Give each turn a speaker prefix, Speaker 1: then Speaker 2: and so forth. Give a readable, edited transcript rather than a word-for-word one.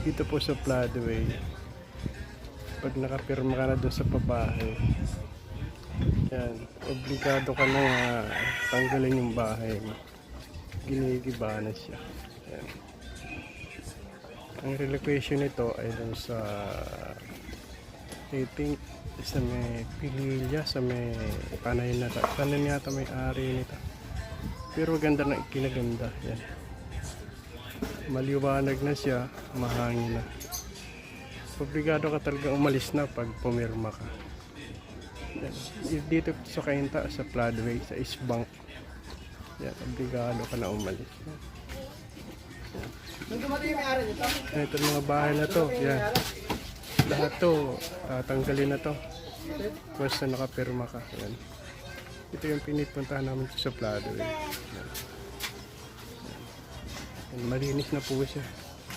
Speaker 1: Dito po sa Floodway, pag nakapirma ka na dun sa pabahay, yan, obligado ka na tanggalin yung bahay mo. Ginigiba na siya. Yan. Ang relocation nito ay dun sa, I think, sa may Pililya, sa may Panay na yata may ari nito. Pero ganda na ikinaganda. Yan. Maliwanag na siya, mahangin na. Obligado ka talaga umalis na pag pumirma ka. Yan. Dito sa Cainta, sa Floodway, sa East Bank. Yan, obligado ka na umalis. Yan. Ito mga bahay na to. Yan. Lahat to, tanggalin na to. Basta nakapirma ka. Yan. Ito yung pinipuntahan namin sa Floodway. Yan. Yan. Malinis na po siya.